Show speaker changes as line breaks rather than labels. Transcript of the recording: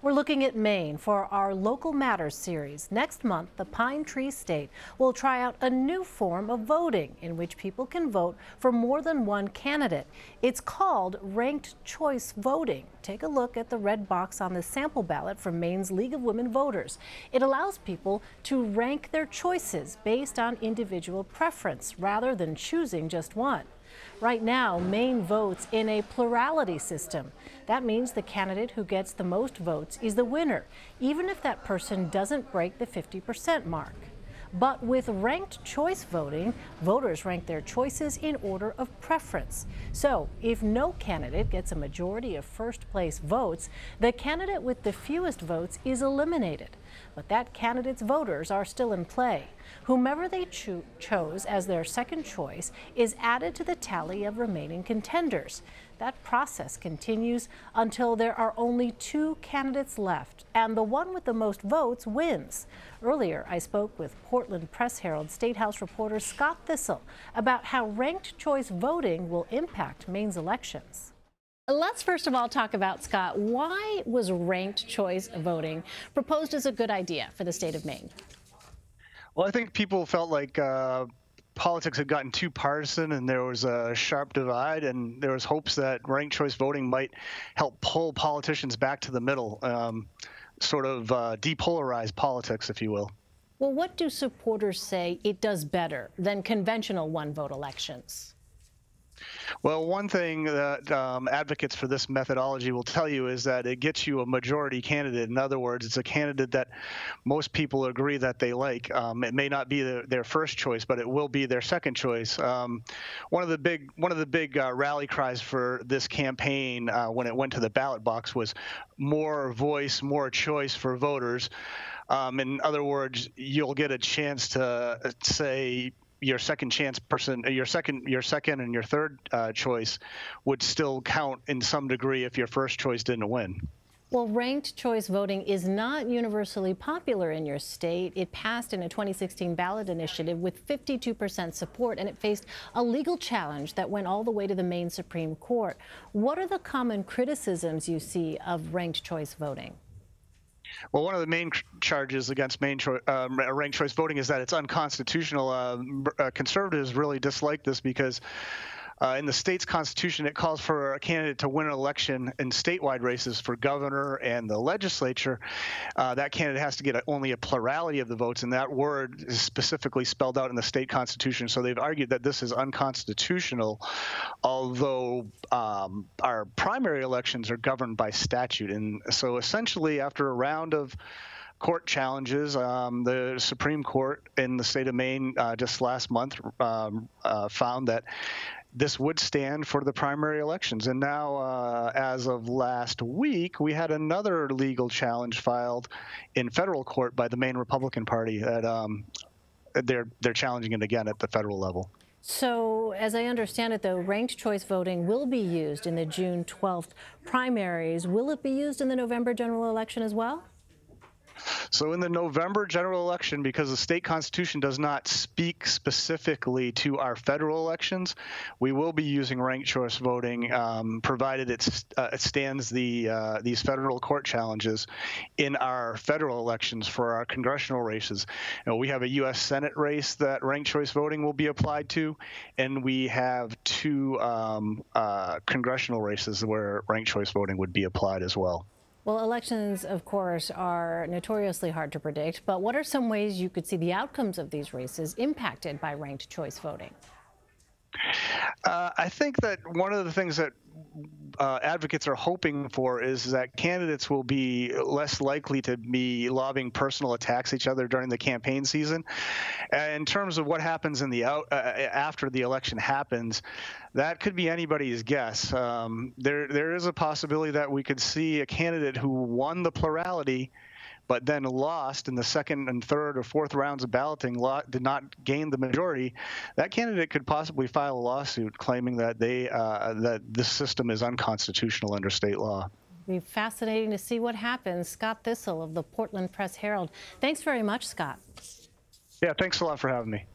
We're looking at Maine for our Local Matters series. Next month, the Pine Tree State will try out a new form of voting in which people can vote for more than one candidate. It's called ranked choice voting. Take a look at the red box on the sample ballot from Maine's League of Women Voters. It allows people to rank their choices based on individual preference rather than choosing just one. Right now, Maine votes in a plurality system. That means the candidate who gets the most votes is the winner, even if that person doesn't break the 50% mark. But with ranked choice voting, voters rank their choices in order of preference. So if no candidate gets a majority of first place votes, the candidate with the fewest votes is eliminated. But that candidate's voters are still in play. Whomever they chose as their second choice is added to the tally of remaining contenders. That process continues until there are only two candidates left, and the one with the most votes wins. Earlier, I spoke with Portland Press Herald State House reporter Scott Thistle about how ranked choice voting will impact Maine's elections. Let's first of all talk about, Scott, why was ranked choice voting proposed as a good idea for the state of Maine?
Well, I think people felt like politics had gotten too partisan and there was a sharp divide, and there was hopes that ranked choice voting might help pull politicians back to the middle, sort of depolarize politics, if you will.
Well, what do supporters say it does better than conventional one-vote elections?
Well, one thing that advocates for this methodology will tell you is that it gets you a majority candidate. In other words, it's a candidate that most people agree that they like. It may not be their first choice, but it will be their second choice. One of the big rally cries for this campaign when it went to the ballot box was more voice, more choice for voters. In other words, you'll get a chance to say your second chance person, your second and your third choice would still count in some degree if your first choice didn't win.
Well, ranked choice voting is not universally popular in your state. It passed in a 2016 ballot initiative with 52% support, and it faced a legal challenge that went all the way to the Maine Supreme Court. What are the common criticisms you see of ranked choice voting?
Well, one of the main charges against ranked choice voting is that it's unconstitutional. Conservatives really dislike this because in the state's constitution, it calls for a candidate to win an election in statewide races for governor and the legislature. That candidate has to get only a plurality of the votes, and that word is specifically spelled out in the state constitution. So they've argued that this is unconstitutional, although our primary elections are governed by statute. And so essentially, after a round of court challenges, the Supreme Court in the state of Maine just last month found that this would stand for the primary elections. And now, as of last week, we had another legal challenge filed in federal court by the Maine Republican Party that they're challenging it again at the federal level.
So, as I understand it, though, ranked choice voting will be used in the June 12th primaries. Will it be used in the November general election as well?
So in the November general election, because the state constitution does not speak specifically to our federal elections, we will be using ranked choice voting, provided it stands these federal court challenges in our federal elections for our congressional races. We have a U.S. Senate race that ranked choice voting will be applied to, and we have two congressional races where ranked choice voting would be applied as well.
Well, elections, of course, are notoriously hard to predict, but what are some ways you could see the outcomes of these races impacted by ranked choice voting?
I think that one of the things that advocates are hoping for is that candidates will be less likely to be lobbing personal attacks at each other during the campaign season. In terms of what happens in the after the election happens, that could be anybody's guess. There is a possibility that we could see a candidate who won the plurality but then lost in the second and third or fourth rounds of balloting, did not gain the majority. That candidate could possibly file a lawsuit claiming that that this system is unconstitutional under state law.
It'll be fascinating to see what happens. Scott Thistle of the Portland Press Herald. Thanks very much, Scott.
Yeah, thanks a lot for having me.